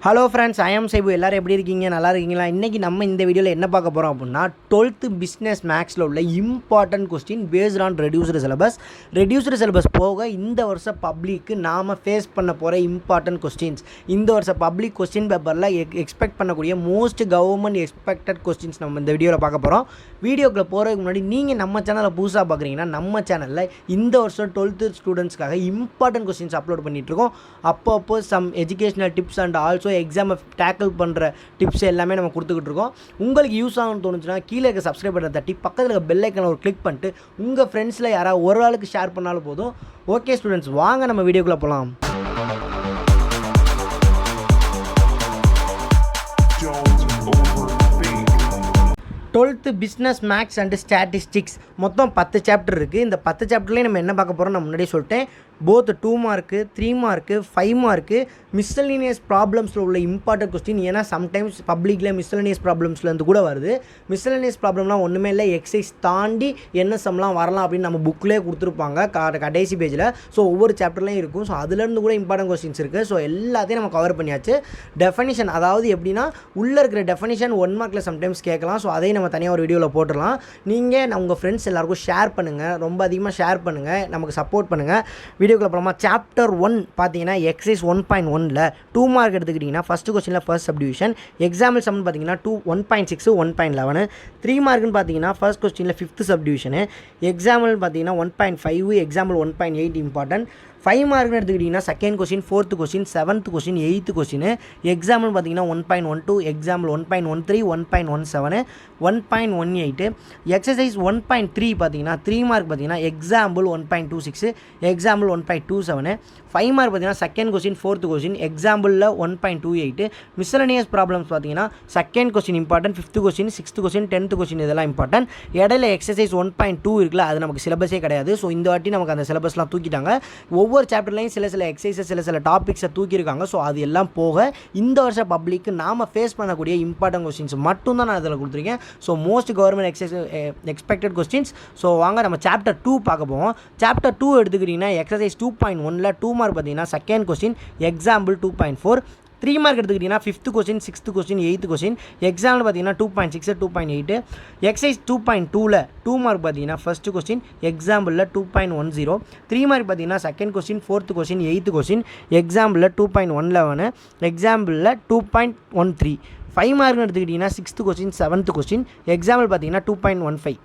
Hello friends, ஐ ஆம் சைபு. எல்லோரும் எப்படி இருக்கீங்க? நல்லா இருக்கீங்களா? இன்றைக்கி நம்ம இந்த வீடியோவில் என்ன பார்க்க போகிறோம் அப்படின்னா 12th பிஸ்னஸ் மேக்ஸில் உள்ள important question based on reduced syllabus போக இந்த வருஷம் பப்ளிக்கு நாம் ஃபேஸ் பண்ண போகிற இம்பார்ட்டன்ட் கொஸ்டின்ஸ், இந்த வருஷம் பப்ளிக் கொஸ்டின் பேப்பரில் எக்ஸ்பெக்ட் பண்ணக்கூடிய மோஸ்ட் கவர்மெண்ட் எக்ஸ்பெக்டட் கொஸ்டின்ஸ் நம்ம இந்த வீடியோவில் பார்க்க போகிறோம். வீடியோக்குள்ளே போகிறதுக்கு முன்னாடி நீங்கள் நம்ம சேனலை புதுசாக பார்க்குறீங்கன்னா நம்ம சேனலில் இந்த வருஷம் 12th ஸ்டூடெண்ட்ஸ்க்காக இம்பார்ட்டன்ட் கொஸ்டின்ஸ் அப்லோட் பண்ணிகிட்ருக்கோம். அப்பப்போ some educational tips and also எக்ஸாமை டேக்கிள் பண்ணுற டிப்ஸ் எல்லாமே நம்ம கொடுத்துக்கிட்டு இருக்கோம். உங்களுக்கு யூஸ் ஆகும்னு தோணுச்சுன்னா கீழே இருக்க சப்ஸ்கிரைப் பட்டன் தட்டி பக்கத்தில் இருக்க பெல் ஐக்கனை ஒரு கிளிக் பண்ணிட்டு உங்கள் ஃப்ரெண்ட்ஸில் யாராவது ஒரு ஆளுக்கு ஷேர் பண்ணாலும் போதும். ஓகே ஸ்டூடெண்ட்ஸ், வாங்க நம்ம வீடியோக்குள்ளே போகலாம். Twelfth business maths and statistics மொத்தம் 10 சாப்டர் இருக்குது. இந்த 10 சாப்டர்லேயும் நம்ம என்ன பார்க்க போகிறோம் நான் முன்னாடியே சொல்லிட்டேன். Both 2 mark 3 mark 5 mark miscellaneous ப்ராப்ளம்ஸில் உள்ள இம்பார்ட்டன்ட் கொஸ்டின். ஏன்னா சம்டைம்ஸ் பப்ளிக்கில் மிஸ்செலேனியஸ் ப்ராப்ளம்ஸ்லேருந்து கூட வருது. மிஸ்செலேனியஸ் ப்ராப்ளம்லாம் ஒன்றுமே இல்லை, எக்ஸைஸ் தாண்டி என்ன சம்லாம் வரலாம் அப்படின்னு நம்ம புக்கிலே கொடுத்துருப்பாங்க கடைசி பேஜில். ஸோ ஒவ்வொரு சாப்டர்லையும் இருக்கும். ஸோ அதுலேருந்து கூட இம்பார்ட்டன்ட் கொஸ்டின்ஸ் இருக்குது. ஸோ எல்லாத்தையும் நம்ம கவர் பண்ணியாச்சு. டெஃபனிஷன், அதாவது எப்படின்னா உள்ளே இருக்கிற டெஃபனிஷன் 1 மார்க்கில் சம்டைம்ஸ் கேட்கலாம். ஸோ அதையும் நம்ம தனியாக ஒரு வீடியோவில் போட்டுடலாம். நீங்கள் உங்கள் ஃப்ரெண்ட்ஸ் எல்லாருக்கும் ஷேர் பண்ணுங்கள், ரொம்ப அதிகமாக ஷேர் பண்ணுங்கள், நமக்கு சப்போர்ட் பண்ணுங்கள். வீடியோக்குள்ள அப்புறமா சாப்டர் 1 பார்த்தீங்கன்னா எக்ஸைஸ் 1.1ல் 2 மார்க் எடுத்துக்கிட்டிங்கன்னா ஃபஸ்ட்டு கொஸ்டினில் ஃபர்ஸ்ட் சப்டிவிஷன், எக்ஸாம்பிள் சம்னு பார்த்தீங்கன்னா 1.6 1.11. 3 மார்க்குன்னு பார்த்தீங்கன்னா ஃபர்ஸ்ட் கொஸ்டினில் 5th சப்டிவிஷனு, எக்ஸாம்பிள் பார்த்தீங்கன்னா 1.5, எக்ஸாம்பிள் 1.8 இம்பார்ட்டன்ட். 5 மார்க்னு எடுத்துக்கிட்டிங்கன்னா second question, 4th question, 7th question, 8th question. Example பார்த்தீங்கன்னா 1.12, எக்ஸாம்பிள் 1.13, 1.17, 1.18. எக்ஸசைஸ் 1.3 பார்த்தீங்கன்னா 3 மார்க் பார்த்தீங்கன்னா எக்ஸாம்பிள் 1.26, எக்ஸாம்பிள் 1.27. 5 மார்க் பார்த்தீங்கன்னா செகண்ட் கொஸ்டின், 4th கொஸ்டின், எக்ஸாம்பிளில் 1.28. மிஸ்செலேனியஸ் ப்ராப்ளம்ஸ் பார்த்தீங்கன்னா second question important, 5th question, 6th question, 10th question இதெல்லாம் important. இடையில exercise 1.2 இருக்குல்ல, அது நமக்கு சிலபஸே கிடையாது. ஸோ இந்த வாட்டி நமக்கு அந்த சிலபஸ்லாம் தூக்கிட்டாங்க. ஒவ்வொரு சாப்டர்லையும் சில எக்ஸசைஸஸ் சில டாபிக்ஸை தூக்கியிருக்காங்க. ஸோ அது எல்லாம் போக இந்த வருஷம் பப்ளிக்கு நாம் ஃபேஸ் பண்ணக்கூடிய இம்பார்ட்டன்ட் கொஸ்டின்ஸ் மட்டும் தான் நான் அதில் கொடுத்துருக்கேன். So most government expected questions. So வாங்க நம்ம சாப்டர் 2 பார்க்க போவோம். சாப்டர் 2 எடுத்துக்கிட்டிங்கன்னா எக்ஸசைஸ் 2.1ல் 2 மார்க் பார்த்தீங்கன்னா செகண்ட் கொஸ்டின், எக்ஸாம்பிள் 2.4. 3 மார்க் எடுத்துக்கிட்டிங்கன்னா 5th question, 6th question, 8th question, example பார்த்தீங்கன்னா 2.6 2.8. எக்ஸைஸ் 2.2ல் 2 மார்க் பார்த்தீங்கன்னா ஃபஸ்ட்டு கொஸ்டின், எக்ஸாம்பிளில் 2.10. 3 மார்க் பார்த்தீங்கன்னா second question, 4th question, 8th question, எக்ஸாம்பிளில் 2.11, எக்ஸாம்பிளில் 2.13. 5 மார்க்னு எடுத்துக்கிட்டிங்கன்னா 6th question, 7th question, example பார்த்தீங்கன்னா 2.15.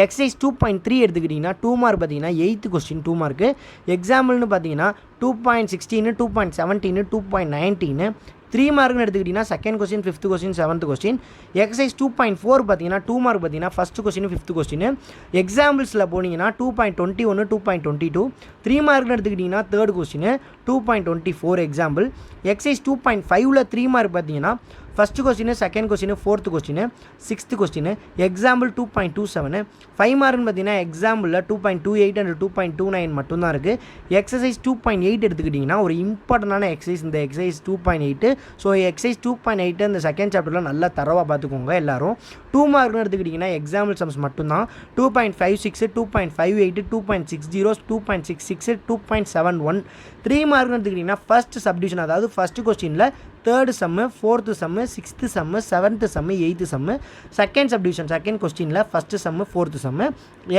எக்ஸைஸ் 2.3 எடுத்துக்கிட்டிங்கன்னா 2 மார்க் பார்த்தீங்கன்னா 8th கொஸ்டின் 2 மார்க்கு, எக்ஸாம்பிள்னு பார்த்தீங்கன்னா 2.16, 2.17, 2.19. 3 மார்க்னு எடுத்துக்கிட்டிங்கன்னா second question, 5th question, 7th question. Exercise 2.4 பார்த்தீங்கன்னா 2 மார்க் பார்த்தீங்கன்னா ஃபஸ்ட்டு கொஸ்டின், 5th கொஸ்டின். எக்ஸாம்பிள்ஸில் போனீங்கன்னா 2.21, 2.22. 3 மார்க்னு எடுத்துக்கிட்டிங்கன்னா தேர்ட் கொஸ்டின், 2.24 எக்ஸாம்பிள். எக்ஸைஸ் 2.5ல் 3 மார்க் பார்த்தீங்கன்னா first question, second question, 4th question, 6th question, example 2.27. 5 மார்க்னு பார்த்தீங்கன்னா எக்ஸாம்பிளில் 2.28 அண்ட் 2.29 மட்டும்தான் இருக்குது. எக்ஸசைஸ் 2.8 எடுத்துக்கிட்டிங்கன்னா ஒரு இம்பார்ட்டண்டான எக்ஸசைஸ் இந்த எக்ஸசைஸ் 2.8. ஸோ எக்ஸசைஸ் 2.8 இந்த செகண்ட் சாப்டரில் நல்லா தரவாக பார்த்துக்கோங்க எல்லாரும். 2 மார்க்னு எடுத்துக்கிட்டிங்கன்னா எக்ஸாம்பிள் சம்ஸ் மட்டும்தான். 2.56, 2.58, 2.60, 2.66, 2.71. 3 மார்க்னு எடுத்துக்கிட்டிங்கன்னா ஃபஸ்ட் சப்டிவிஷன், அதாவது ஃபஸ்ட்டு கொஸ்டினில் தேர்டு சம்மு, 4th சம்மு, 6th சம்மு, 7th சம்மு, 8th சம்மு. செகண்ட் சப்டிவிஷன் செகண்ட் கொஸ்டினில் ஃபஸ்ட்டு சம்மு, 4th சம்மு.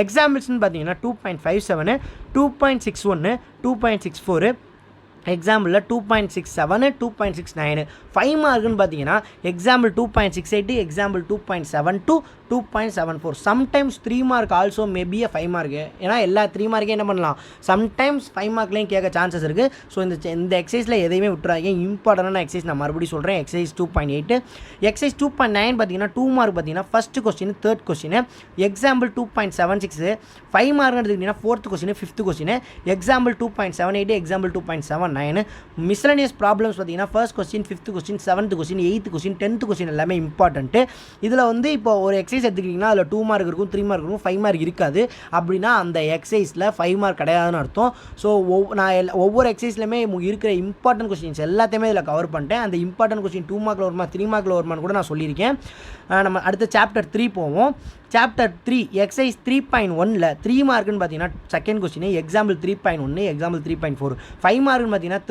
எக்ஸாம்பிள்ஸ்னு பார்த்தீங்கன்னா 2.57, 2.61, 2.64, எக்ஸாம்பிளில் 2.67, 2.69. 5 மார்க்குன்னு பார்த்தீங்கன்னா example 2.68, example 2.72, 2.74. Sometimes 3 mark also maybe 5 mark. ஏன்னா எல்லா 3 மார்க்கே என்ன பண்ணலாம், சம்டைம்ஸ் 5 மார்க்லேயும் கேட்க சான்சஸ் இருக்குது. ஸோ இந்த எக்ஸசைஸில் எதையுமே விட்டுறாங்க. இம்பார்ட்டண்டான எக்ஸசைஸ் நான் மறுபடியும் சொல்கிறேன். எக்ஸசைஸ் 2.8. எக்ஸசைஸ் 2.9 பார்த்தீங்கன்னா 2 மார்க் பார்த்தீங்கன்னா first question, third question, example 2.76. 5 mark எடுத்துக்கிட்டிங்கன்னா 4th question, 5th question, example 2.78, example 2.79. Miscellaneous problems பார்த்தீங்கன்னா first question, 5th question, 7th question, 8th question, 10th question எல்லாமே இம்பார்ட்டன்ட்டு. இதில் வந்து இப்போ ஒரு எக்ஸசைஸ் எடுத்துக்கிட்டிங்கன்னா அதில் 2 மார்க் இருக்கும், 3 மார்க் இருக்கும், 5 மார்க் இருக்காது. அப்படின்னா அந்த எக்ஸசைஸில் 5 மார்க் கிடையாதுன்னு அர்த்தம். ஸோ நான் ஒவ்வொரு எக்ஸசைஸ்லையுமே இருக்கிற இம்பார்ட்டன்ட் கொஸ்டின்ஸ் எல்லாத்தையுமே இதில் கவர் பண்ணிட்டேன். அந்த இம்பார்ட்டன்ட் கொஸ்டின் 2 மார்க்கில் வருமா 3 மார்க்கில் வருமானு கூட நான் சொல்லியிருக்கேன். நம்ம அடுத்த சாப்டர் 3 போவோம். சாப்டர் 3 எக்ஸசைஸ் 3.1ல் 3 மார்க்குன்னு பார்த்தீங்கன்னா செகண்ட் கொஸ்டின், எக்ஸாம்பிள் 3.1, எக்ஸாம்பிள் 3.4. 5 மார்க்குன்னு பார்த்தீங்கன்னா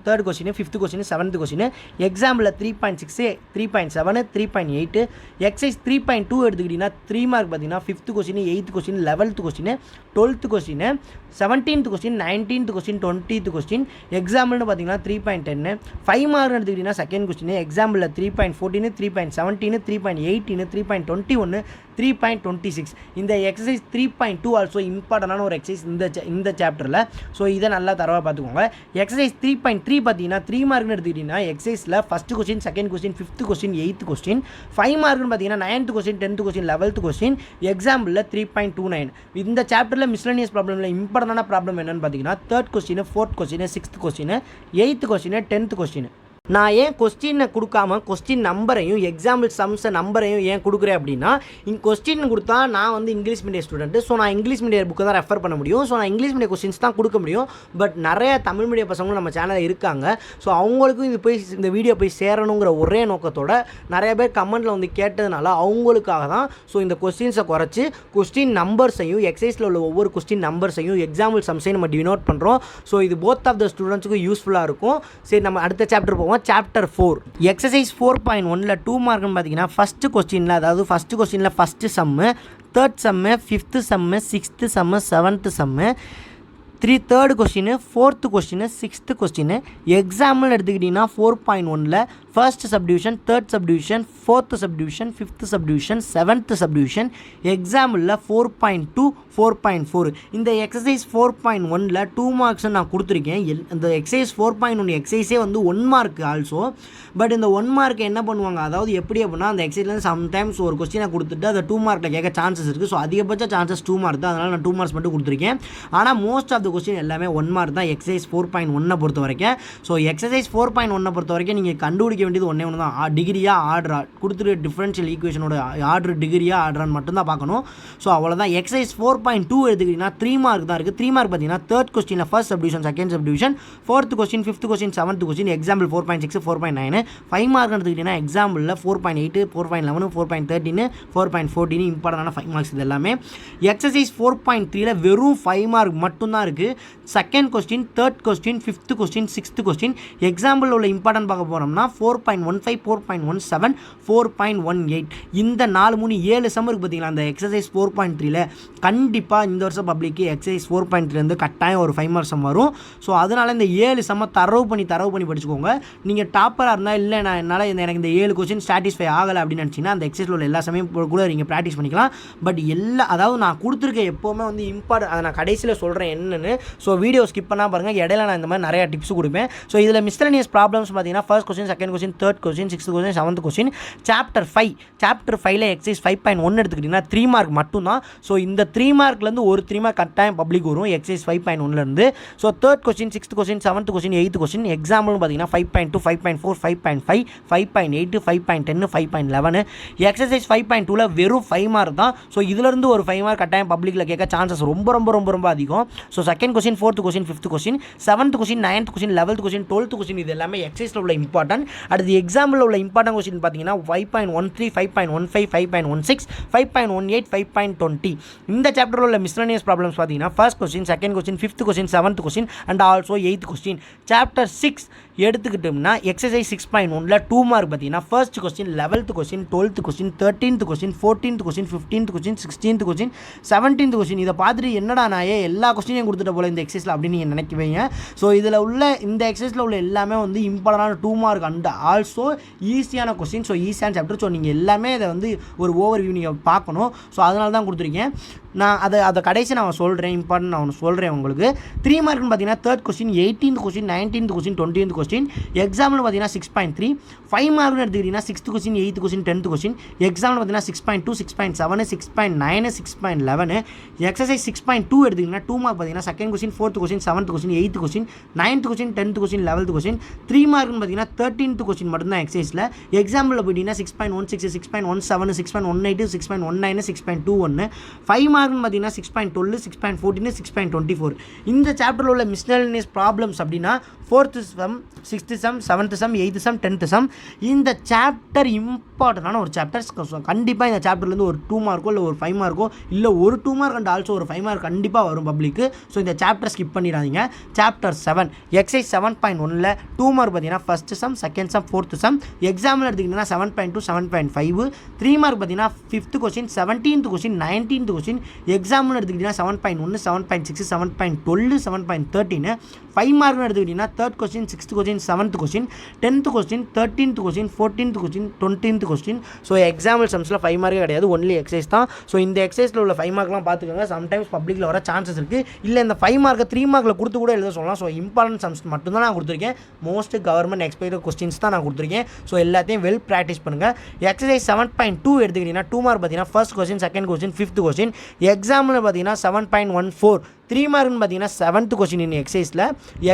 third question, fifth question, seventh question. எக்ஸாம்பிளில் 3.6, 3.7, 3.8. எக்ஸசைஸ் 3.2 எடுத்துக்கிட்டிங்கன்னா 3 மார்க் பார்த்தீங்கன்னா fifth question, 8th question, 11th question, 12th question, 17th question, 19th question, 20th question. எக்ஸாம்பிள்னு பார்த்தீங்கன்னா 3.10. 5 மார்க் எடுத்துக்கிட்டிங்கன்னா செகண்ட் கொஸ்டின். எக்ஸாம்பிளில் 3.14, 3.17, 3.18, 3.21, 3.26. இந்த எக்ஸசைஸ் 3.2 ஆல்சோ இம்பார்ட்டண்டான ஒரு எக்ஸசைஸ் இந்த சாப்டரில். ஸோ இதை நல்லா தரவாக பார்த்துக்கோங்க. எக்ஸசைஸ் 3.3 பார்த்தீங்கன்னா 3 மார்க்னு எடுத்துக்கிட்டிங்கன்னா எக்ஸசைஸில் first question, second question, fifth question, 8th question. 5 மார்க்னு பார்த்தீங்கன்னா 9th question, 10th question, 11th question. எக்ஸாம்பிளில் 3.29. இந்த சாப்டரில் மிஸ்லனியஸ் ப்ராப்ளமில் இம்பார்ட்டண்டான ப்ராப்ளம் என்னென்னு பார்த்தீங்கன்னா third question, fourth question, 6th question, 8th question, 10th question. நான் ஏன் கொஸ்டினை கொடுக்காம கொஸ்டின் நம்பரையும் எக்ஸாம்பிள் சம்ஸை நம்பரையும் ஏன் கொடுக்குறேன் அப்படின்னா, இங்கே கொஸ்டின் கொடுத்தா நான் வந்து இங்கிலீஷ் மீடியம் ஸ்டூடெண்ட்டு. ஸோ நான் இங்கிலீஷ் மீடியம் புக்கை தான் ரெஃபர் பண்ண முடியும். ஸோ நான் இங்கிலீஷ் மீடியம் கொஸ்டின்ஸ் தான் கொடுக்க முடியும். பட் நிறைய தமிழ் மீடியம் பசங்களும் நம்ம சேனலில் இருக்காங்க. ஸோ அவங்களுக்கும் இந்த வீடியோ போய் சேரணுங்கிற ஒரே நோக்கத்தோட நிறைய பேர் கமெண்ட்டில் வந்து கேட்டதுனால அவங்களுக்காக தான் ஸோ இந்த கொஸ்டின்ஸை குறைச்சி கொஸ்டின் நம்பர்ஸையும் எக்ஸசைஸில் உள்ள ஒவ்வொரு கொஸ்டின் நம்பர்ஸையும் எக்ஸாம்பிள் சம்ஸையும் நம்ம டினோட் பண்ணுறோம். ஸோ இது போத் ஆஃப் த ஸ்டூடெண்ட்ஸுக்கும் யூஸ்ஃபுல்லாக இருக்கும். சரி, நம்ம அடுத்த சாப்டர் போவோம். சாப்டர் 4 எக்ஸசைஸ் 4.1ல 2 மார்க்னு பார்த்தீங்கன்னா ஃபஸ்ட்டு கொஸ்டினில், அதாவது ஃபஸ்ட்டு கொஸ்டினில் first sum, third sum, fifth sum, 6th sum, 7th sum, third question, fourth question, 6th question. Example எடுத்துக்கிட்டிங்கன்னா 4.1ல first subdivision, third subdivision, fourth subdivision, fifth subdivision, 7th subdivision. எக்ஸாம்பிளில் 4.2, 4.4. இந்த exercise 4.1ல 2 marks நான் கொடுத்துருக்கேன். இந்த எக்ஸசைஸ் 4.1 எக்ஸசைஸே வந்து 1 mark also. But இந்த 1 mark என்ன பண்ணுவாங்க, அதாவது எப்படி அப்படின்னா அந்த எக்ஸசைஸ்லேருந்து சம்டைம்ஸ் ஒரு கொஸ்டினை கொடுத்துட்டு அதை 2 மார்க்கில் கேட்க சான்சஸ் இருக்குது. ஸோ அதிகபட்ச சான்சஸ் 2 மார்க் தான். அதனால் நான் 2 மார்க்ஸ் மட்டும் கொடுத்துருக்கேன். ஆனால் மோஸ்ட் ஆஃப் த கொஸ்டின் எல்லாமே 1 மார்க் தான் எக்ஸசைஸ் 4.1 பொறுத்த வரைக்கும். ஸோ எக்ஸசைஸ் 4.1 பொறுத்த வரைக்கும் நீங்கள் கண்டுபிடிக்க வேண்டியது ஒன்றே ஒன்று தான், டிகிரியா ஆர்டரா கொடுத்துரு டிஃபரன்ஷியல் ஈக்குவேஷனோட ஆர்டர் டிகிரியா ஆர்டரான்னு மட்டும்தான் பார்க்கணும். ஸோ அவ்வளோதான். எக்ஸசைஸ் 4.2 எடுத்துக்கிட்டிங்கன்னா 3 மார்க் தான் இருக்குது. 3 மார்க் பார்த்தீங்கன்னா தேர்ட் கொஸ்டினில் first subdivision, second subdivision, fourth question, fifth question, 7th question. Example 4.6, 4.9. 5 mark எடுத்துக்கிட்டிங்கன்னா எக்ஸாம்பிளில் 4.8, 4.11, 4.13, 4.14 இம்பார்ட்டண்டான 5 மார்க்ஸ். இது எல்லாமே எக்ஸசைஸ் 4.3ல வெறும் 5 மார்க் மட்டும்தான் இருக்குது. Second question, third question, fifth question, 6th question. Example உள்ள இம்பார்ட்டன்ட் பார்க்க போனோம்னா 4.15, 4.17, 4.18. இந்த 4, 3, 7 சம் இருக்குது பார்த்தீங்களா அந்த எக்ஸசைஸ் 4.3ல. கண்டிப்பாக இந்த வருஷம் பப்ளிக்கு எக்ஸசைஸ் 4.3 கட்டாயம் ஒரு 5 மார்க் சம் வரும். ஸோ அதனால் இந்த 7 சம்மை தரவு பண்ணி படிச்சுக்கோங்க. நீங்கள் டாப்பராக இருந்தால் இல்லை நான் என்னால் எனக்கு இந்த 7 கொஸ்டின் சாட்டிஸ்ஃபை ஆகலை அப்படின்னு நினச்சிங்கன்னா அந்த எக்ஸசைஸில் உள்ள எல்லா சமயம் கூட நீங்கள் ப்ராக்டிஸ் பண்ணிக்கலாம். பட் அதாவது நான் கொடுத்துருக்க எப்போவுமே வந்து இம்பார்ட்டன்ட், அதை நான் கடைசியில் சொல்கிறேன் என்னென்னு. ஸோ வீடியோ ஸ்கிப் பண்ணால் பாருங்கள், இடையில நான் இந்த மாதிரி நிறையா டிப்ஸ் கொடுப்பேன். ஸோ இதில் மிஸ்லனியஸ் ப்ராப்ளம்ஸ் பார்த்தீங்கன்னா first question, second question, third question, 6th question, 7th question. Chapter 5ல எக்ஸசைஸ் 5.1 எடுத்துக்கிட்டிங்கன்னா 3 மார்க் மட்டும்தான். ஸோ இந்த 3 மார்க்லேருந்து ஒரு 3 மார்க் கட்டாயம் பப்ளிக் வரும் எக்ஸசைஸ் 5.1லேருந்து. So third question, 6th question, 7th question, 8th question. எக்ஸாம்பிள்னு பார்த்தீங்கன்னா 5.2, 5.4, 5.5, 5.8, 5.10, 5.11. எக்ஸசைஸ் 5.2ல வெறும் 5 மார்க் தான். ஸோ இதிலிருந்து ஒரு 5 மார்க் கட்டாயம் பப்ளிக்கில் கேட்க சான்சஸ் ரொம்ப ரொம்ப ரொம்ப ரொம்ப அதிகம். So second question, fourth question, fifth question, 7th question, 9th question, 11th question, 12th question. இது எல்லாமே எக்ஸசைஸில் உள்ள இம்பார்ட்டன்ட். அடுத்து எக்ஸாம்பிள் உள்ள இம்பார்ட்டன்ட் கொஸ்டின் பார்த்தீங்கன்னா 5.13, 5.15, 5.16, 5.18, 5.20. இந்த சாப்டரில் உள்ள மிஸ்லனியஸ் ப்ராப்ளம்ஸ் பார்த்தீங்கன்னா first question, second question, fifth question, 7th question and also 8th question. Chapter 6 எடுத்துக்கிட்டோம்னா எக்ஸசைஸ் 6.1ல 2 மார்க் பார்த்தீங்கன்னா first question, 11th question, 12th question, 13th question, 14th question, 15th question, 16th question, 17th question. இதை பார்த்துட்டு என்னடா நான் எல்லா கொஸ்டினையும் கொடுத்துட்ட போல இந்த எக்ஸசைஸில் அப்படின்னு நீங்கள் நினைக்குவீங்க. ஸோ இதில் உள்ள இந்த எக்ஸசைஸில் உள்ள எல்லாமே வந்து இம்பார்ட்டண்டான 2 மார்க் அண்ட் ஆல்சோ ஈஸியான கொஸ்டின். ஸோ ஈஸியான சாப்டர். ஸோ நீங்கள் எல்லாமே இதை வந்து ஒரு ஓவர் வியூ நீங்கள் பார்க்கணும். ஸோ அதனால தான் கொடுத்துருக்கேன். நான் அதை கடைசி நான் சொல்கிறேன், இம்பார்ட்டன்ட் நான் சொல்கிறேன் உங்களுக்கு. 3 மார்க்னு பார்த்தீங்கன்னா third question, 18th question, 19th question, 20th question. Example பார்த்தீங்கன்னா 6.3. 5 மார்க்னு எடுத்துக்கிட்டிங்கன்னா 6th question, 8th question, 10th question. Example பார்த்தீங்கன்னா 6.2, 6.7, 6.9, 6.11. எக்ஸசைஸ் 6.2 எடுத்துக்கிட்டிங்கன்னா 2 மார்க் பார்த்தீங்கன்னா second question, 4th question, 7th question, 8th question, 9th question, 10th question, 11th question. 3 மார்க்னு பார்த்தீங்கன்னா 13th question மட்டும்தான் எக்ஸசைஸில். எக்ஸாம்பிளில் போயிட்டீங்கன்னா 6.16, 6.17, 6.18, 6.19, 6.21. 5 mark மார்க்னு பார்த்தீங்கன்னா 6.12 6.14 6.24. இந்த சாப்டரில் உள்ள மிஸ்செலேனியஸ் ப்ராப்ளம்ஸ் அப்படின்னா 4th sum 6th sum 7th sum 8th sum 10th sum. இந்த சாப்டர் இம்பார்ட்டண்டான ஒரு சாப்டர்ஸ். கண்டிப்பாக இந்த சாப்டர்லேருந்து ஒரு 2 மார்க்கோ இல்லை ஒரு 5 மார்க்கோ இல்லை ஒரு 2 மார்க் அண்ட் ஆல்சோ ஒரு 5 மார்க் கண்டிப்பாக வரும் பப்ளிக்கு. ஸோ இந்த சாப்டர் ஸ்கிப் பண்ணிடாதீங்க. சாப்டர் 7 எக்ஸைஸ் 7.1ல் 2 மார்க் பார்த்தீங்கன்னா first sum second sum 4th sum. எக்ஸாமில் எடுத்துக்கிட்டிங்கன்னா 7.2 7.5. 3 மார்க் பார்த்தீங்கன்னா 5th question 17th question 19th question. எக்ஸாம்னு எடுத்துக்கிட்டிங்கன்னா 7.1 7.6 7.12 7.13. 5 மார்க்னு எடுத்துக்கிட்டிங்கன்னா 3rd question 6th question 7th question 10th question 13th question 14th question 20th question. So example சம்ஸில் 5 மார்க்கே கிடையாது, ஒன்லி எக்ஸைஸ் தான். ஸோ இந்த எக்ஸைஸில் உள்ள 5 மார்க்லாம் பார்த்துக்கோங்க. சம்டைம்ஸ் பப்ளிக்கில் வர சான்சஸ் இருக்குது. இல்லை இந்த 5 மார்க்கை 3 மார்க்கில் கொடுத்து கூட எழுத சொல்லலாம். ஸோ இம்பார்ட்டன்ட் சம்ஸ் மட்டும்தான் நான் கொடுத்துருக்கேன். மோஸ்ட் கவர்மெண்ட் எக்ஸ்பெக்டட் கொஸ்டின்ஸ் தான் நான் கொடுத்துருக்கேன். ஸோ எல்லாத்தையும் வெல் ப்ராக்டிஸ் பண்ணுங்கள். எக்ஸசைஸ் 7.2 எடுத்துக்கிட்டிங்கன்னா 2 மார்க் பார்த்தீங்கன்னா first question second question 5th question. எக்ஸாமில் பார்த்தீங்கன்னா 7.14. 3 மார்க்னு பார்த்தீங்கன்னா 7th கொஸ்டின் இன் எக்ஸைஸில்.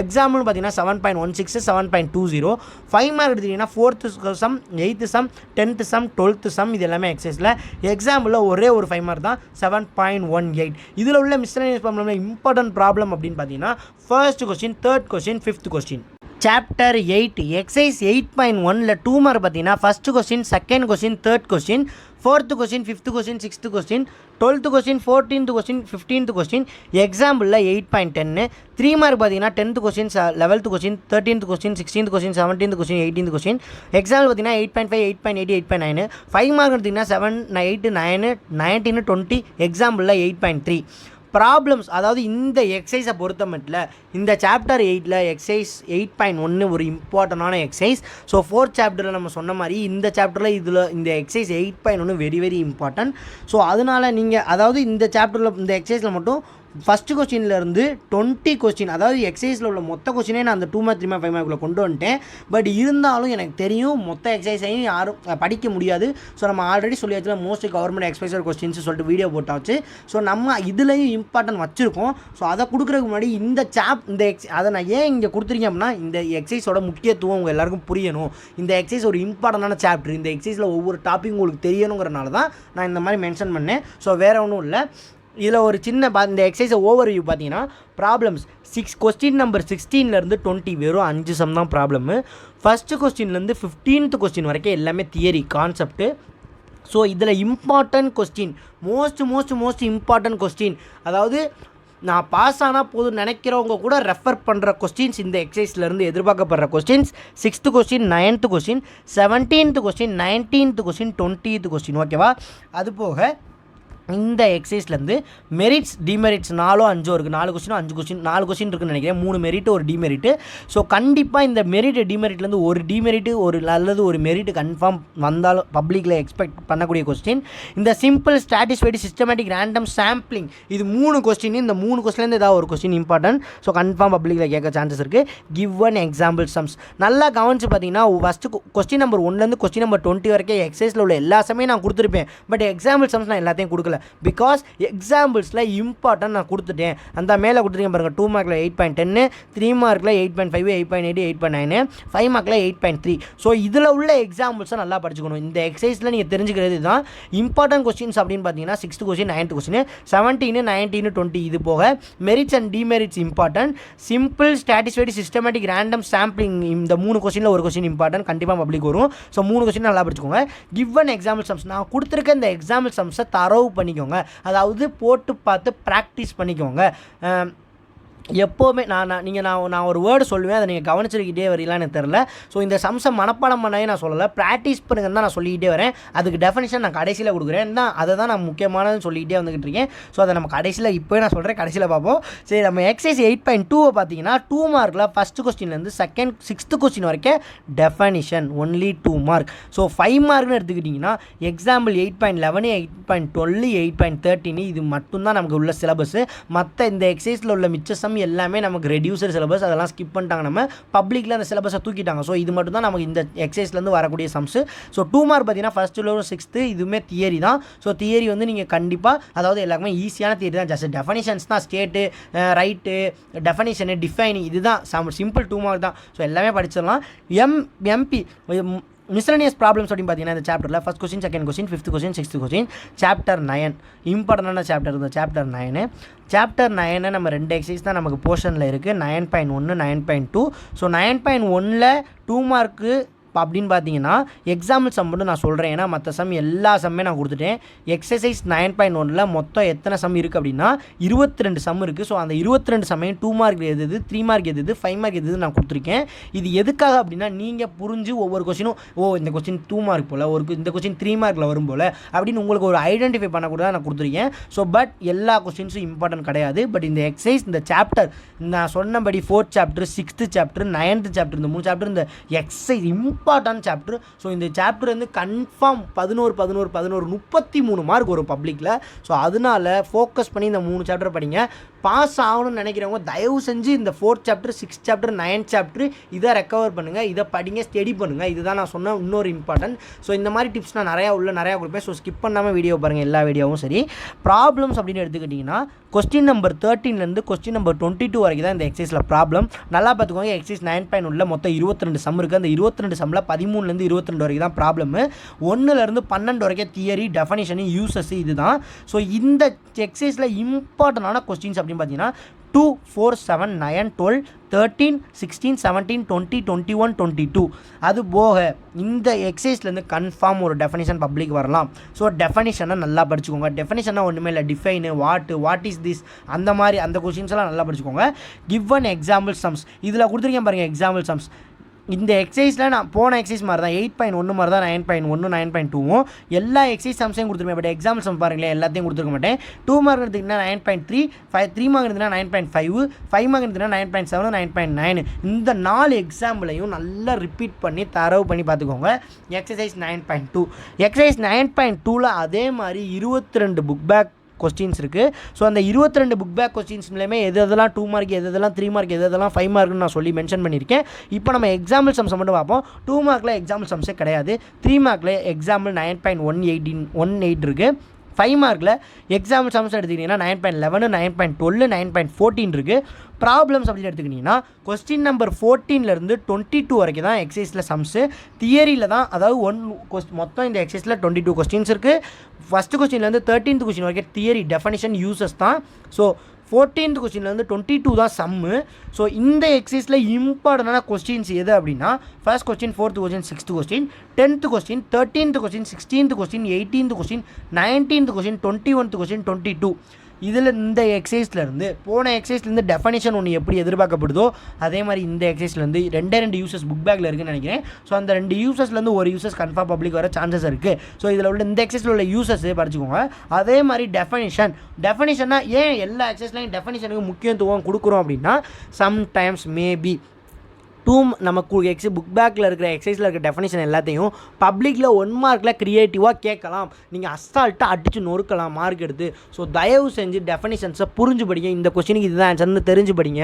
எக்ஸாம்னு பார்த்தீங்கன்னா 7.16 7.20. 5 மார்க் எடுத்துக்கிட்டிங்கன்னா 4th some 8th sum 10th some 12th some. இது எல்லாமே எக்ஸைஸில். எக்ஸாம்பிளில் ஒரே ஒரு 5 மார்க் தான் 7.18. இதில் உள்ள மிஸ்செலேனியஸ் ப்ராப்ளமில் இம்பார்ட்டன்ட் ப்ராப்ளம் அப்படின்னு பார்த்தீங்கன்னா first question 3rd question 5th question. Chapter 8 exercise 8.1ல் 2 மார்க் பார்த்தீங்கன்னா first question second question 3rd question 4th question 5th question 6th question 12th question 14th question 15th question. எக்ஸாம்பிளில் 8.10. 3 mark பார்த்தீங்கன்னா 10th question 11th question 13th question 16th question 17th question 18th question. Example பார்த்தீங்கன்னா 8.5 8.8 8.9. 5 mark எடுத்திங்கன்னா 7 8 9 19 20. எக்ஸாம்பிளில் 8.3. Problems அதாவது இந்த எக்ஸைஸை பொறுத்த மட்டும் இந்த chapter 8ல் exercise 8.1 ஒரு இம்பார்ட்டண்டான எக்ஸைஸ். ஸோ 4th சாப்டரில் நம்ம சொன்ன மாதிரி இந்த சாப்டரில் இதில் இந்த exercise 8.1 very very important. So அதனால் நீங்கள் அதாவது இந்த சாப்டரில் இந்த எக்ஸைஸில் மட்டும் ஃபஸ்ட்டு கொஸ்டின்லேருந்து 20 கொஸ்டின் அதாவது எக்ஸைஸில் உள்ள மொத்த கொஸ்டினே நான் அந்த 2 மார்க் 3 மார்க் 5 மார்க்கில் கொண்டு வந்துட்டேன். பட் இருந்தாலும் எனக்கு தெரியும் மொத்த எக்ஸைஸையும் யாரும் படிக்க முடியாது. ஸோ நம்ம ஆல்ரெடி சொல்லியாச்சுல மோஸ்ட் கவர்மெண்ட் எக்ஸ்பெக்டட் கொஸ்டின்ஸ் சொல்லிட்டு வீடியோ போட்டாச்சு. ஸோ நம்ம இதுலேயும் இம்பார்ட்டன்ட் வச்சுருக்கோம். ஸோ அதை கொடுக்குறதுக்கு முன்னாடி இந்த அதை நான் ஏன் இங்கே கொடுத்துருக்கேன் அப்படின்னா இந்த எக்ஸைஸோட முக்கியத்துவம் உங்கள் எல்லாருக்கும் புரியணும். இந்த எக்ஸைஸ் ஒரு இம்பார்ட்டண்டான சாப்டர். இந்த எக்ஸைஸில் ஒவ்வொரு டாப்பிக் உங்களுக்கு தெரியணுங்கிறனால தான் நான் இந்த மாதிரி மென்ஷன் பண்ணேன். ஸோ வேறு ஒன்றும் இல்லை. இதில் ஒரு சின்ன இந்த எக்ஸசைஸை ஓவர் வியூ பார்த்தீங்கன்னா ப்ராப்ளம்ஸ் கொஸ்டின் நம்பர் 16லேருந்து 20 வெறும் 5 சம் தான் ப்ராப்ளமு. ஃபஸ்ட்டு கொஸ்டின்லேருந்து 15th கொஸ்டின் வரைக்கும் எல்லாமே தியரி கான்செப்ட்டு. ஸோ இதில் important question most important question அதாவது நான் பாஸ் ஆனால் போதும் நினைக்கிறவங்க கூட ரெஃபர் பண்ணுற கொஸ்டின்ஸ் இந்த எக்ஸசைஸ்லேருந்து எதிர்பார்க்கப்படுற questions 6th question 9th question 17th question 19th question 20th question. ஓகேவா? அது போக இந்த எக்ஸைஸ்லேருந்து மெரிட்ஸ் டிமெரிட்ஸ் 4 5 இருக்குது. 4 கொஸ்டின் 5 கொஸ்டின் 4 கொஸ்டின் இருக்குன்னு நினைக்கிறேன். 3 மெரிட்டு ஒரு டிமெரிட்டு. ஸோ கண்டிப்பாக இந்த மெரிட் டிமெரிட்லேருந்து ஒரு டிமெரிட்டு ஒரு நல்லது ஒரு மெரிட்டு கன்ஃபார்ம் வந்தாலும் பப்ளிக்கில் எக்ஸ்பெக்ட் பண்ணக்கூடிய கொஸ்டின். இந்த simple stratified systematic random sampling இது 3 கொஸ்டின். இந்த 3 கொஸ்டின்லேருந்து ஏதாவது ஒரு கொஸ்டின் இம்பார்ட்டன்ட். ஸோ கன்ஃபார்ம் பப்ளிக்கில் கேட்க சான்சஸ் இருக்குது. கிவ் ஒன் எக்ஸாம்பிள் சம்ஸ் நல்லா கவனிச்சு பார்த்தீங்கன்னா ஃபஸ்ட்டு கொஸ்டின் நம்பர் 1லேருந்து கொஸ்டின் நம்பர் 20 வரைக்கும் எக்ஸைஸில் உள்ள எல்லா சமயம் நான் கொடுத்துருப்பேன். பட் எக்ஸாம்பிள் சம்ஸ் நான் எல்லாத்தையும் கொடுக்கல. பிகாஸ் எக்ஸாம்பிள்ஸில் இம்பார்ட்டன்ட் நான் கொடுத்துட்டேன். அந்த மேலே கொடுத்துருக்கேன் பாருங்கள். 2 மார்க்கில் 8.10 3 மார்க்கில் 8.5 8.8 8.9 5 மார்க்கில் 8.3. ஸோ இதில் உள்ள எக்ஸாம்பிள்ஸை நல்லா படிச்சுக்கணும். இந்த எக்ஸசைஸில் நீங்கள் தெரிஞ்சுக்கிறது தான் இம்பார்ட்டன்ட் கொஸ்டின்ஸ் அப்படின்னு பார்த்தீங்கன்னா 6th கொஸ்டின் 9th கொஸ்டின் 17 19 20. இது போக merits and demerits important. Simple stratified systematic random sampling இந்த 3 கொஸ்டினில் ஒரு கொஸ்டின் இம்பார்ட்டன்ட் கண்டிப்பாக பப்ளிக் வரும். ஸோ 3 கொஸ்டின் நல்லா படிச்சுக்கோங்க. கிவ் ஒன் எக்ஸாம்பிள் சம்ஸ் நான் கொடுத்துருக்க இந்த எக்ஸாம்பிள் சம்ஸை தரவு பண்ணிக்கோங்க. அதாவது போட்டு பார்த்து ப்ராக்டிஸ் பண்ணிக்கோங்க. எப்போவுமே நான் ஒரு வேர்டு சொல்லுவேன், அதை நீங்கள் கவனிச்சிருக்கிட்டே வரீங்களான்னு எனக்கு தெரில. ஸோ இந்த சம்ஸை மனப்பாடம் பண்ணவே நான் சொல்லலை, ப்ராக்டிஸ் பண்ணுங்கன்னு தான் நான் சொல்லிக்கிட்டே வரேன். அதுக்கு டெஃபினிஷன் நான் கடைசியில் கொடுக்குறேன் தான். அதை தான் நான் முக்கியமானதுன்னு சொல்லிக்கிட்டே வந்துக்கிட்டு இருக்கேன். ஸோ அதை நம்ம கடைசியில் இப்போ நான் சொல்கிறேன், கடைசியில் பார்ப்போம். சரி, நம்ம எக்ஸசைஸ் 8.2 பார்த்தீங்கன்னா 2 மார்க்கில் ஃபஸ்ட்டு கொஸ்டின்லேருந்து 6th கொஸ்டின் வரைக்கும் டெஃபினிஷன் ஒன்லி 2 மார்க். ஸோ 5 மார்க்னு எடுத்துக்கிட்டிங்கன்னா எக்ஸாம்பிள் 8.11 8.12 8.13 இது மட்டும்தான் நமக்கு உள்ள சிலபஸ்ஸு. மற்ற இந்த எக்ஸசைஸில் உள்ள மிச்ச சம் எல்லாமே நமக்கு ரெடியூசர் சிலபஸ். அதெல்லாம் ஸ்கிப் பண்ணிட்டாங்க. நம்ம பப்ளிக்கில் அந்த சிலபஸை தூக்கிட்டாங்க. ஸோ இது மட்டும் தான் நமக்கு இந்த எக்ஸசைஸ்லேருந்து வரக்கூடிய சம்ஸு. ஸோ 2 மார்க் பார்த்தீங்கன்னா ஃபஸ்ட்டு 6th இதுவுமே தியரி தான். ஸோ தியரி வந்து நீங்கள் கண்டிப்பாக அதாவது எல்லாருக்குமே ஈஸியான தியரி தான். ஜஸ்ட் டெஃபனிஷன்ஸ் தான். ஸ்டேட்டு ரைட்டு டெஃபனிஷனு டிஃபைனிங் இதுதான் சிம்பிள் 2 மார்க் தான். ஸோ எல்லாமே படிச்சிடலாம். எம்பி மிஸ்லனியஸ் ப்ராப்ளம்ஸ் அப்படின்னு பார்த்தீங்கன்னா இந்த சாப்டரில் first question, second question, 5th question, 6th question, chapter 9 இம்பார்ட்டண்டான சாப்டர் இந்த சாப்டர் 9. சாப்டர் 9 நம்ம 2 எக்ஸசைஸ் தான் நமக்கு போர்ஷனில் இருக்குது, 9.1 9.2. ஸோ 9.1ல் 2 மார்க்கு அப்படின்னு பார்த்தீங்கன்னா எக்ஸாம்பிள் சம் மட்டும் நான் சொல்கிறேன், ஏன்னா மற்ற சம் எல்லா சம்மே நான் கொடுத்துட்டேன். எக்ஸசைஸ் 9.1ல் மொத்தம் எத்தனை சம் இருக்குது அப்படின்னா 22 சம் இருக்குது. ஸோ அந்த 22 சம்மையும் 2 மார்க் எது, 3 மார்க் எது, 5 மார்க் எது நான் கொடுத்துருக்கேன். இது எதுக்காக அப்படின்னா நீங்கள் புரிஞ்சு ஒவ்வொரு கொஸ்டினும் இந்த கொஸ்டின் 2 மார்க் போல், இந்த கொஸ்டின் 3 மார்க்கில் வரும் போல் அப்படின்னு உங்களுக்கு ஒரு ஐடென்டிஃபை பண்ணக்கூட நான் கொடுத்துருக்கேன். ஸோ பட் எல்லா கொஸ்டின்ஸும் இம்பார்ட்டன்ட் கிடையாது. பட் இந்த எக்ஸசைஸ் இந்த சாப்டர் நான் சொன்னபடி 4th chapter, 6th chapter, 9th chapter, இந்த 3 சாப்டர் இந்த எக்ஸசைஸ் இம்பார்ட்டன்ட் சாப்டர். ஸோ இந்த சாப்டர் வந்து கன்ஃபார்ம் 33 மார்க் வரும் பப்ளிக்கில். ஸோ அதனால ஃபோக்கஸ் பண்ணி இந்த 3 சாப்டர் படிங்க. பாஸ் ஆகணும்னு நினைக்கிறவங்க தயவு செஞ்சு இந்த 4th chapter, 6th chapter, 9th chapter இதை ரெக்கவர் பண்ணுங்கள், இதை படிங்க, ஸ்டடி பண்ணுங்கள். இதுதான் நான் சொன்ன இன்னொரு இம்பார்ட்டன்ட். ஸோ இந்த மாதிரி டிப்ஸ் நான் நிறையா கொடுப்பேன். ஸோ ஸ்கிப் பண்ணாமல் வீடியோ பாருங்கள், எல்லா வீடியோவும் சரி. ப்ராப்ளம்ஸ் அப்படின்னு எடுத்துக்கிட்டிங்கன்னா கொஸ்டின் நம்பர் 13லேருந்து கொஸ்டின் நம்பர் 22 வரைக்கும் தான் இந்த எக்ஸசைஸில் ப்ராப்ளம். நல்லா பார்த்துக்கோங்க. எக்ஸசைஸ் 9.1ல் மொத்தம் 22 சம் இருக்குது. அந்த 22 சம்மில் 13லேருந்து 22 வரைக்கும் தான் ப்ராப்ளம். 1லேருந்து 12 வரைக்கும் தியரி, டெஃபனிஷனு, யூசஸ் இதுதான். ஸோ இந்த எக்ஸசைஸில் இம்பார்ட்டண்டான கொஸ்டின்ஸ் அப்படின்னு பார்த்தீங்கன்னா 2, 4, 7, 9, 12, 13, 16, 17, 20, 21, 22. அது போக இந்த எக்ஸசைஸ்லேருந்து கன்ஃபார்ம் ஒரு டெஃபனிஷன் பப்ளிக் வரலாம். ஸோ டெஃபனிஷனை நல்லா படிச்சுக்கோங்க. டெஃபனிஷனாக ஒன்றுமே இல்லை, டிஃபைனு, வாட் இஸ் திஸ், அந்த மாதிரி அந்த கொஸ்டின்ஸ் எல்லாம் நல்லா படிச்சுக்கோங்க. கிவன் எக்ஸாம்பிள் சம்ஸ் இதில் கொடுத்துருக்கேன் பாருங்கள். எக்ஸாம்பிள் சம்ஸ் இந்த எக்ஸசைஸில் நான் போன எக்ஸசைஸ் மாதிரி தான் 8.1 மாதிரி தான் 9.1 9.2வும் எல்லா எக்ஸசைஸ் சம்ஸையும் கொடுத்துருப்பேன். பட் எக்ஸாம்பிள் சம் பாருங்களேன், எல்லாத்தையும் கொடுத்துருக்க மாட்டேன். 2 மார்க் எடுத்துக்கிட்டா 9.3, 3 மார்க் எடுத்துக்கிட்டா 9.5, 5 மார்க் எடுத்துக்கிட்டா 9.7, 9.9. இந்த 4 எக்ஸாம்பிளையும் நல்லா ரிப்பீட் பண்ணி தரவு பண்ணி பார்த்துக்கோங்க. எக்ஸசைஸ் 9.2 எக்ஸசைஸ் 9.2ல் அதே மாதிரி 22 புக் பேக் கொஸ்டின்ஸ் இருக்குது. ஸோ அந்த 22 புக் பேக் கொஸ்டின்ஸ்லேயுமே எதெல்லாம் 2 மார்க், எதெல்லாம் 3 மார்க், எதெல்லாம் 5 மார்க்னு நான் சொல்லி மென்ஷன் பண்ணியிருக்கேன். இப்போ நம்ம எக்ஸாம்பிள் சம்ஸை மட்டும் பார்ப்போம். 2 மார்க்கில் எக்ஸாம்பிள் சம்ஸே கிடையாது. 3 மார்க்கில் எக்ஸாம்பிள் 9.18 இருக்குது. 5 மார்க்கில் எக்ஸாம்பிள் சம்ஸ் எடுத்துக்கிட்டிங்கன்னா 9.11, 9.12, 9.14 இருக்குது. ப்ராப்ளம்ஸ் அப்படின்னு எடுத்துக்கிட்டிங்கன்னா கொஸ்டின் நம்பர் 14லேருந்து 22 வரைக்கும் தான் எக்ஸசைஸில் சம்ஸு. தியரியில் தான், அதாவது மொத்தம் இந்த எக்ஸசைஸில் 22 கொஸ்டின்ஸ் இருக்குது. ஃபஸ்ட்டு கொஸ்டின்லேருந்து 13th கொஸ்டின் வரைக்கும் தியரி, டெஃபனிஷன், யூசஸ் தான். ஸோ 14th கொஸ்டின்லேருந்து 22 தான் சம்மு. ஸோ இந்த எக்ஸசைஸில் இம்பார்ட்டண்டான கொஸ்டின்ஸ் எது அப்படின்னா first question, 4th question, 6th question, 10th question, 13th question, 16th question, 18th question, 19th question, 21th question, 22. இதில் இந்த எக்ஸசைஸ்லேருந்து போன எக்ஸசைஸ்லேருந்து டெஃபனிஷன் ஒன்று எப்படி எதிர்பார்க்கப்படுதோ அதே மாதிரி இந்த எக்ஸசைஸ்லேருந்து 2 யூசஸ் புக் பேக்கில் இருக்குன்னு நினைக்கிறேன். ஸோ அந்த 2 யூசஸ்லேருந்து ஒரு யூசஸ் கன்ஃபார்ம் பப்ளிக் வர சான்சஸ் இருக்குது. ஸோ இதில் உள்ள இந்த எக்ஸசைஸில் உள்ள யூசஸ் படிச்சுக்கோங்க. அதே மாதிரி டெஃபனிஷன்னா ஏன் எல்லா எக்ஸசைஸ்லையும் டெஃபனிஷனுக்கு முக்கியத்துவம் கொடுக்குறோம் அப்படின்னா சம்டைம்ஸ் மேபி நமக்கு புக் பேக்கில் இருக்கிற எக்ஸசைஸில் இருக்கிற டெஃபனிஷன் எல்லாத்தையும் பப்ளிக்கில் 1 மார்க்கில் க்ரியேட்டிவாக கேட்கலாம். நீங்கள் அசால்ட்டாக அடித்து நொறுக்கலாம் மார்க் எடுத்து. ஸோ தயவு செஞ்சு டெஃபனிஷன்ஸை புரிஞ்சு படிங்க. இந்த கொஸ்டினுக்கு இதுதான் ஆன்சர்னு தெரிஞ்சு படிங்க.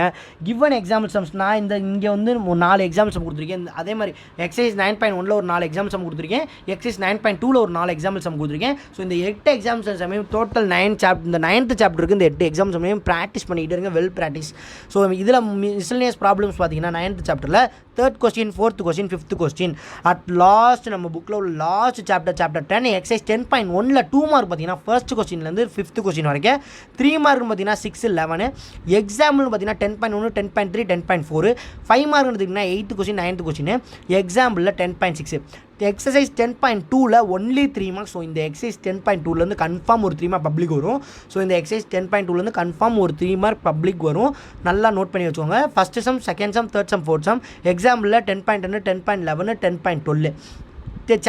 கிவன் எக்ஸாம்பிள் சம்ஸ் நான் இங்கே வந்து 4 எக்ஸாம்பிள் சம் கொடுத்துருக்கேன். அதே மாதிரி எக்ஸசைஸ் 9.1ல் ஒரு 4 எக்ஸாம்பிள் சம் கொடுத்துருக்கேன். எக்ஸசைஸ் 9.2ல் ஒரு 4 எக்ஸாம்பிள் சம் கொடுத்துருக்கேன். ஸோ இந்த 8 எக்ஸாம்பிள் சமையும் டோட்டல் 9 சாப்டர், இந்த 9th சாப்டருக்கு இந்த 8 எக்ஸாம்பிள் சமையும் ப்ராக்டிஸ் பண்ணிக்கிட்டு இருங்க, வெல் ப்ராக்டிஸ். ஸோ இதில் மிஸ்லனியஸ் ப்ராப்ளம்ஸ் பார்த்தீங்கன்னா 9th chapter 3rd question, 4th question, 5th question. At last நம்ம புக்கில் உள்ள லாஸ்ட் சாப்டர் 10 எக்ஸசைஸ் 10.1ல் 2 மார்க் பார்த்தீங்கன்னா ஃபர்ஸ்ட் கொஸ்டின்லேருந்து 5th கொஸ்டின் வரைக்கும், 3 மார்க் பார்த்தீங்கன்னா 6, 11. எக்ஸாம்பிள் பார்த்தீங்கன்னா 10.1, 10.3, 10.4. 5 மார்க் எடுத்திங்கன்னா 8th கொஸ்டின், 9th கொஸ்டின். எக்ஸாம்பிளில் 10.6. எக்ஸசைஸ் 10.2ல் ஒன்லி 3 மார்க்ஸ். ஸோ இந்த எக்ஸசைஸ் 10.2லேருந்து கன்ஃபார்ம் ஒரு 3 மார்க் பப்ளிக் வரும். ஸோ இந்த எக்ஸசைஸ் 10.2லேருந்து கன்ஃபார்ம் ஒரு 3 மார்க் பப்ளிக் வரும். நல்லா நோட் பண்ணி வச்சுக்கோங்க. First sum, second sum, third sum, fourth sum. எக்ஸாம்பிளில் 10.10, 10.11, 10.12.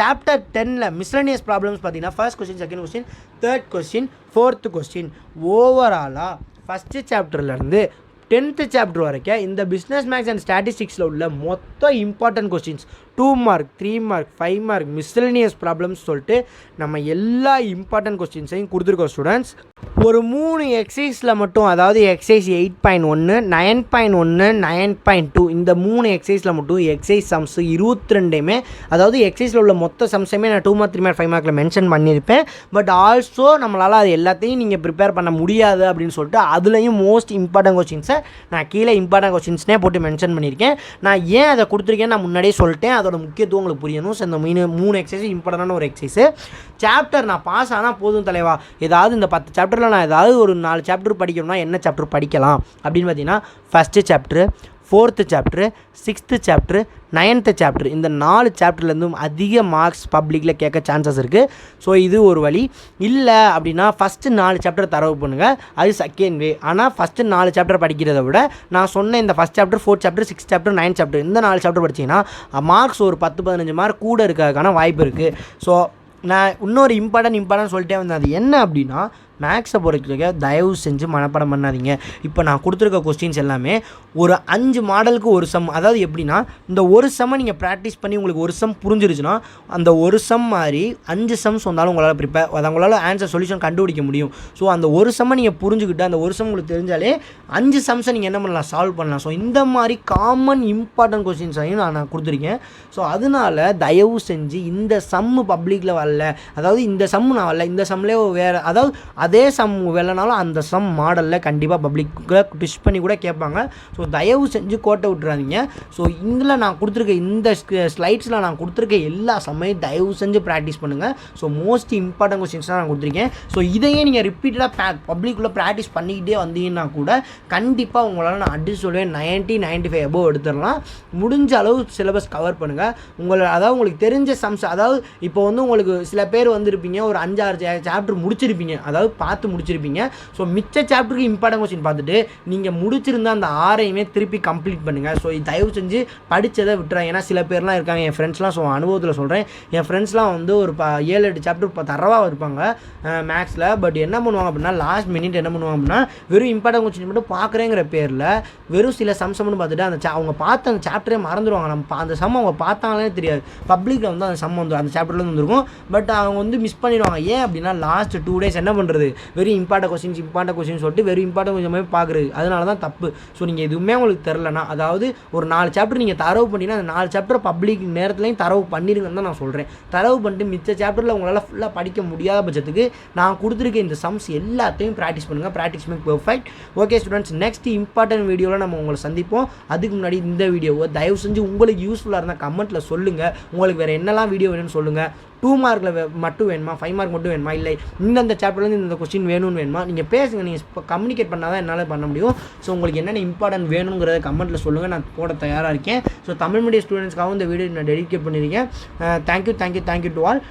சாப்டர் 10ல் மிஸ்லனியஸ் ப்ராப்ளம்ஸ் பார்த்தீங்கன்னா first question, second question, third question, fourth question. ஓவராலாக ஃபஸ்ட்டு சாப்டர்லேருந்து 10th சாப்டர் வரைக்கும் இந்த பிஸ்னஸ் மேக்ஸ் அண்ட் ஸ்டாட்டிஸ்டிக்ஸில் உள்ள மொத்த important questions 2 mark, 3 mark, 5 mark miscellaneous problems சொல்லிட்டு நம்ம எல்லா இம்பார்ட்டன்ட் கொஸ்டின்ஸையும் கொடுத்துருக்கோம் ஸ்டூடெண்ட்ஸ். ஒரு 3 எக்ஸசைஸில் மட்டும், அதாவது எக்ஸசைஸ் 8.1, 9.1, 9.2 இந்த 3 எக்ஸசைஸில் மட்டும் எக்ஸசைஸ் சம்ஸ் 22மே, அதாவது எக்ஸசைஸில் உள்ள மொத்த சம்ஸையுமே நான் 2 மார்க், 3 மார்க், 5 மார்க்கில் மென்ஷன் பண்ணியிருப்பேன். பட் ஆல்சோ நம்மளால் அது எல்லாத்தையும் நீங்கள் ப்ரிப்பேர் பண்ண முடியாது அப்படின்னு சொல்லிட்டு அதுலேயும் மோஸ்ட் இம்பார்ட்டன்ட் கொஸ்டின்ஸை நான் கீழே இம்பார்ட்டன்ட் கொஸ்டின்ஸ்னே போட்டு மென்ஷன் பண்ணியிருக்கேன். நான் ஏன் அதை கொடுத்துருக்கேன் நான் முன்னாடியே சொல்லிட்டேன், அதோட முக்கியத்துவம் உங்களுக்கு புரியணும். ஸோ இந்த 3 எக்ஸசைஸ் இம்பார்ட்டண்டான ஒரு எக்ஸசைஸு. சாப்டர் நான் பாஸ் ஆனால் போதும் தலைவா, ஏதாவது இந்த 10 சாப்டரில் நான் ஏதாவது ஒரு 4 சாப்டர் படிக்கணும்னா என்ன சாப்டர் படிக்கலாம் அப்படின்னு பார்த்தீங்கன்னா, first chapter, 4th chapter, 6th chapter, 9th chapter, இந்த 4 சாப்டர்லேருந்தும் அதிக மார்க்ஸ் பப்ளிக்கில் கேட்க சான்சஸ் இருக்குது. ஸோ இது ஒரு வழி. இல்லை அப்படின்னா ஃபஸ்ட்டு 4 சாப்டர் தரவு பண்ணுங்கள், அது செகண்ட் வே. ஆனால் ஃபஸ்ட்டு 4 சாப்டர் படிக்கிறத விட நான் சொன்ன இந்த first chapter, 4th chapter, 6th chapter, 9th chapter, இந்த 4 சாப்டர் படிச்சிங்கன்னா மார்க்ஸ் ஒரு 10-15 மார்க் கூட இருக்கிறதுக்கான வாய்ப்பு இருக்குது. ஸோ நான் இன்னொரு இம்பார்ட்டன்ட் சொல்லிட்டே வந்தேன். அது என்ன அப்படின்னா, மேக்ஸை பொறுத்தவரைக்க தயவு செஞ்சு மனப்பாடம் பண்ணாதீங்க. இப்போ நான் கொடுத்துருக்க கொஸ்டின்ஸ் எல்லாமே ஒரு 5 மாடலுக்கு ஒரு சம். அதாவது எப்படின்னா, இந்த ஒரு சம்மை நீங்கள் ப்ராக்டிஸ் பண்ணி உங்களுக்கு ஒரு சம் புரிஞ்சிருச்சுன்னா அந்த ஒரு சம் மாதிரி 5 சம்ஸ் வந்தாலும் உங்களால் உங்களால் ஆன்சர் சொல்யூஷன் கண்டுபிடிக்க முடியும். ஸோ அந்த ஒரு சம்மை நீங்கள் புரிஞ்சுக்கிட்டு அந்த ஒரு சம் உங்களுக்கு தெரிஞ்சாலே 5 சம்ஸை நீங்கள் என்ன பண்ணலாம், சால்வ் பண்ணலாம். ஸோ இந்த மாதிரி காமன் இம்பார்ட்டன்ட் கொஸ்டின்ஸையும் நான் கொடுத்துருக்கேன். ஸோ அதனால தயவு செஞ்சு இந்த சம்மு பப்ளிக்கில் வரல, அதாவது இந்த சம்மு நான் வரல, இந்த சம்லேயே வேறு, அதாவது அதே சம் வெள்ளனாலும் அந்த சம் மாடலில் கண்டிப்பாக பப்ளிக்கில் ட்விஸ்ட் பண்ணி கூட கேட்பாங்க. ஸோ தயவு செஞ்சு கோட்டை விட்டுறாதீங்க. ஸோ இதில் நான் கொடுத்துருக்க இந்த ஸ்லைட்ஸில் நான் கொடுத்துருக்க எல்லா சம்மையும் தயவு செஞ்சு ப்ராக்டிஸ் பண்ணுங்கள். ஸோ மோஸ்ட் இம்பார்ட்டன்ட் கொஸ்டின்ஸ் தான் நான் கொடுத்துருக்கேன். ஸோ இதையே நீங்கள் ரிப்பீட்டடாக பப்ளிக்குள்ளே ப்ராக்டிஸ் பண்ணிக்கிட்டே வந்தீங்கன்னா கூட கண்டிப்பாக உங்களால் நான் அடிச்சு சொல்லுவேன் 90-95 அபோவ் எடுத்துடலாம். முடிஞ்ச அளவு சிலபஸ் கவர் பண்ணுங்கள். அதாவது உங்களுக்கு தெரிஞ்ச சம்ஸ், அதாவது இப்போ வந்து உங்களுக்கு சில பேர் வந்துருப்பீங்க ஒரு 5-6 சாப்டர் முடிச்சிருப்பீங்க, அதாவது பார்த்து முடிச்சிருப்பீங்க. ஸோ மிச்ச சாப்டருக்கு இம்பார்ட்டன்ட் கொஸ்டின் பார்த்துட்டு நீங்கள் முடிச்சிருந்தா அந்த 6ஐயுமே திருப்பி கம்ப்ளீட் பண்ணுங்கள். ஸோ தயவு செஞ்சு படித்ததை விட்டுறாங்க. ஏன்னா சில பேர்லாம் இருக்காங்க, என் ஃப்ரெண்ட்ஸ்லாம், ஸோ அனுபவத்தில் சொல்கிறேன், என் ஃப்ரெண்ட்ஸ்லாம் வந்து ஒரு 7-8 சாப்டர் தரவாக இருப்பாங்க மேக்ஸில். பட் என்ன பண்ணுவாங்க அப்படின்னா, லாஸ்ட் மினிட் என்ன பண்ணுவாங்க அப்படின்னா, வெறும் இம்பார்ட்டன்ட் கொஸ்டின் மட்டும் பார்க்குறேங்கிற பேரில் வெறும் சில சம்சம்னு பார்த்துட்டு அவங்க பார்த்து அந்த சாப்டரே மறந்துடுவாங்க. நம்ம அந்த சம் அவங்க பார்த்தாங்களே தெரியாது, பப்ளிக்கில் வந்து அந்த சம் வந்து அந்த சாப்டர்லேருந்து வந்துருக்கும். பட் அவங்க வந்து மிஸ் பண்ணிடுவாங்க. ஏன் அப்படின்னா லாஸ்ட் 2 days என்ன பண்ணுறது, வெறும் இம்பார்ட்டன்ட் கொஸ்டின் சொல்லிட்டு வெறும் இம்பார்ட்டன்ட் கொஸ்டின் பார்க்குறது, அதனால தான் தப்பு. ஸோ நீங்கள் எதுவுமே உங்களுக்கு தெரிலனா, அதாவது ஒரு 4 சாப்டர் நீங்கள் தரவு பண்ணிங்கன்னா அந்த 4 சாப்டர் பப்ளிக் நேரத்துலையும் தரவு பண்ணிடுங்கன்னு தான் நான் சொல்கிறேன். தரவு பண்ணிட்டு மிச்ச சாப்டரில் உங்களால் ஃபுல்லாக படிக்க முடியாத பட்சத்துக்கு நான் கொடுத்துருக்க இந்த சம்ஸ் எல்லாத்தையும் ப்ராக்டிஸ் பண்ணுங்கள். Practice make perfect. Okay students, next important வீடியோவில் நம்ம உங்களை சந்திப்போம். அதுக்கு முன்னாடி இந்த வீடியோவை தயவு செஞ்சு உங்களுக்கு யூஸ்ஃபுல்லாக இருந்தால் கமெண்ட்டில் சொல்லுங்கள். உங்களுக்கு வேறு என்னெல்லாம் வீடியோ வேணும்னு சொல்லுங்கள். 2 மார்க்கில் மட்டும் வேணுமா, 5 மார்க் மட்டும் வேணுமா, இல்லை இந்தந்த சாப்டர்லேருந்து இந்த கொஸ்டின் வேணும்னு வேணுமா, நீங்கள் பேசுங்க. நீங்கள் இப்போ கம்யூனிகேட் பண்ணால் தான் என்னால் பண்ண முடியும். ஸோ உங்களுக்கு என்னென்ன இம்பார்ட்டன்ட் வேணுங்கிறத கமெண்ட்டில் சொல்லுங்கள், நான் போட தயாராக இருக்கேன். ஸோ தமிழ் மீடியம் ஸ்டூடெண்ட்ஸ்க்காகவும் இந்த வீடியோ நான் டெடிகேட் பண்ணியிருக்கேன். Thank you to all.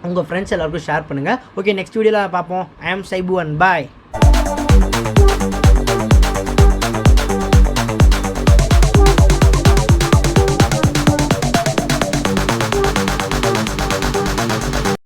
உங்கள் ஃப்ரெண்ட்ஸ் எல்லாருக்கும் ஷேர் பண்ணுங்கள். ஓகே, நெக்ஸ்ட் வீடியோவில் பார்ப்போம். ஐ ஆம் சைபு அண்ட் பாய்.